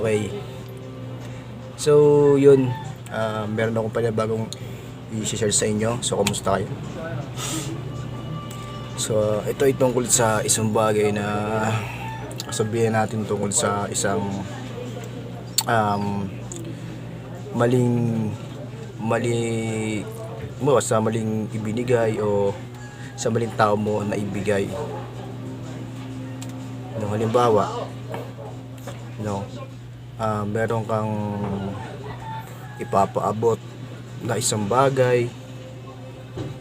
Okay. So, yun. Meron akong panibagong i-share sa inyo. So, kamusta kayo? So, ito ay tungkol sa isang bagay na sabihin natin tungkol sa isang maling sa maling ibinigay o sa maling tao mo na ibigay. No, halimbawa, no, meron kang ipapaabot na isang bagay,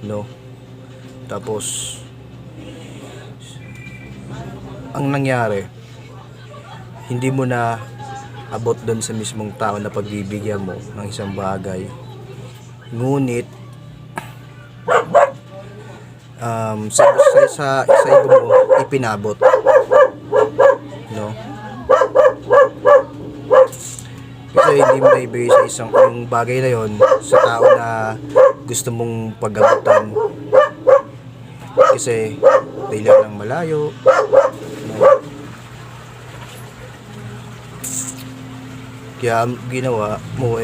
no, tapos ang nangyari, hindi mo na abot doon sa mismong tao na pagbibigyan mo ng isang bagay, ngunit sa iba mo ipinabot, no, kasi hindi mo na ibigay sa isang yung bagay na yon sa tao na gusto mong pag-abutan kasi dahil lang malayo, no? Kaya ginawa mo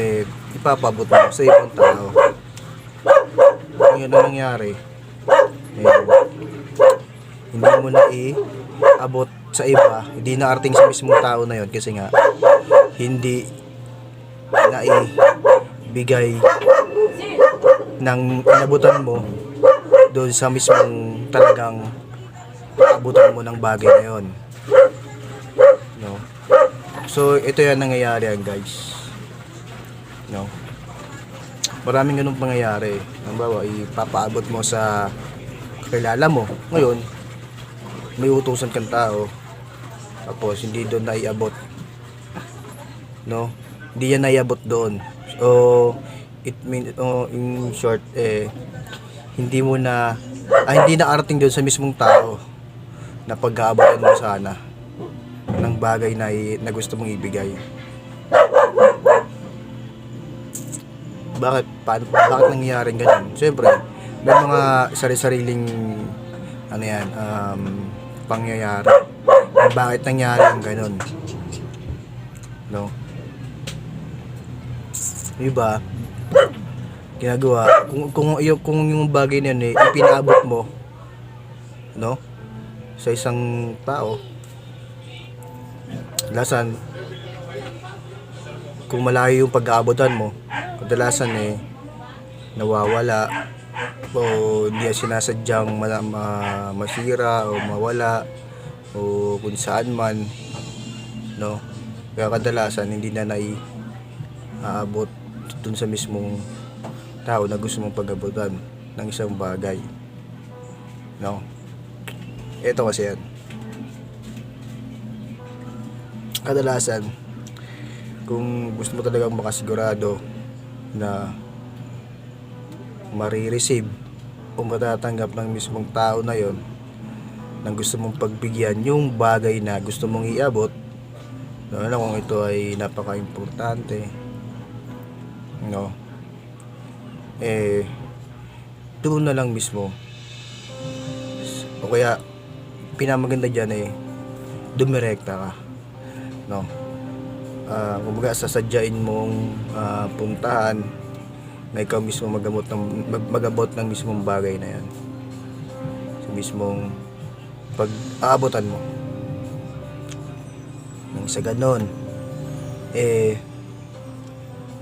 ipapabot mo sa ibang tao. Ngayon ang nangyari, hindi mo na iabot sa iba, hindi na arting sa mismong tao na yon kasi nga hindi na ibigay ng inabutan mo doon sa mismong talagang abutan mo ng bagay na yon, no? So ito yan nangyayari yan, guys, no? Maraming ganung pangyayari. Halimbawa, ipapaabot mo sa kakilala mo. Ngayon, may utusan kang tao, tapos hindi doon naiabot, no? Hindi yan naiabot doon. So, it means, in short, hindi na arating doon sa mismong tao na pag-aabotan mo sana ng bagay na gusto mong ibigay. Bakit nangyayaring ganun? Siyempre, may mga sari-sariling pangyayari. Bakit nangyari ang ganun, no? Iba ginagawa kung yung bagay na yun ipinaabot mo, no, sa isang tao, kadalasan kung malayo yung pag-aabotan mo, kadalasan nawawala o hindi sinasadyang masira o mawala o kung saan man, no? Kaya kadalasan hindi na naiabot dun sa mismong tao na gusto mong pag-abutan ng isang bagay, no? Ito kasi yan, kadalasan kung gusto mo talagang makasigurado na marireceive o matatanggap ng mismong tao na yon nang gusto mong pagbigyan yung bagay na gusto mong iabot, lalo na kung ito ay napaka-importante, no, doon na lang mismo, o kaya pinamaganda dyan dumirekta ka, no? Kumbaga sasadyain mong puntahan na ikaw mismo mag-abot ng mismong bagay na yan sa mismong pag-aabotan mo nang sa ganon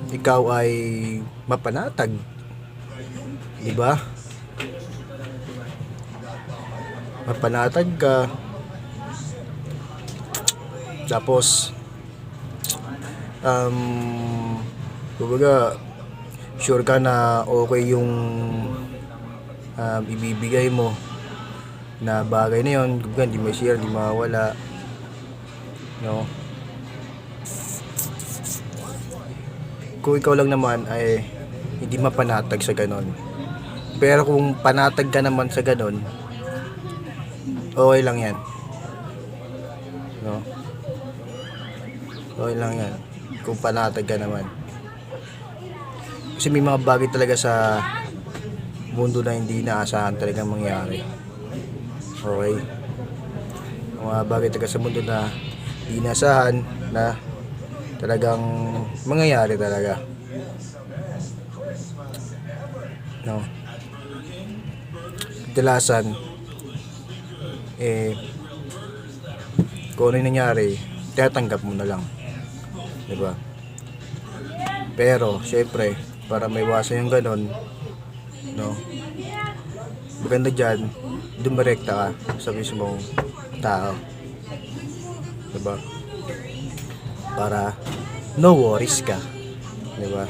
ikaw ay mapanatag, di ba? Mapanatag ka, tapos kumbaga sure ka na okay yung ibibigay mo na bagay na yun, kumbaga hindi may share, hindi mawawala, no? Kung ikaw lang naman ay hindi mapanatag sa ganon, pero kung panatag ka naman sa ganon, okay lang yan, no? Okay lang yan kung panatag ka naman, kasi may mga bagay talaga sa mundo na hindi inaasahan talagang mangyari. Okay, mga bagay talaga sa mundo na hindi inaasahan na talagang mangyayari talaga. No. Kadalasan kung ano yung nangyari, tinatanggap mo na lang, 'di ba? Pero syempre, para maiwasan yung ganon, no, maganda dyan, dumirekta ka sa mismong tao, 'di ba? Para no worries ka, 'di ba?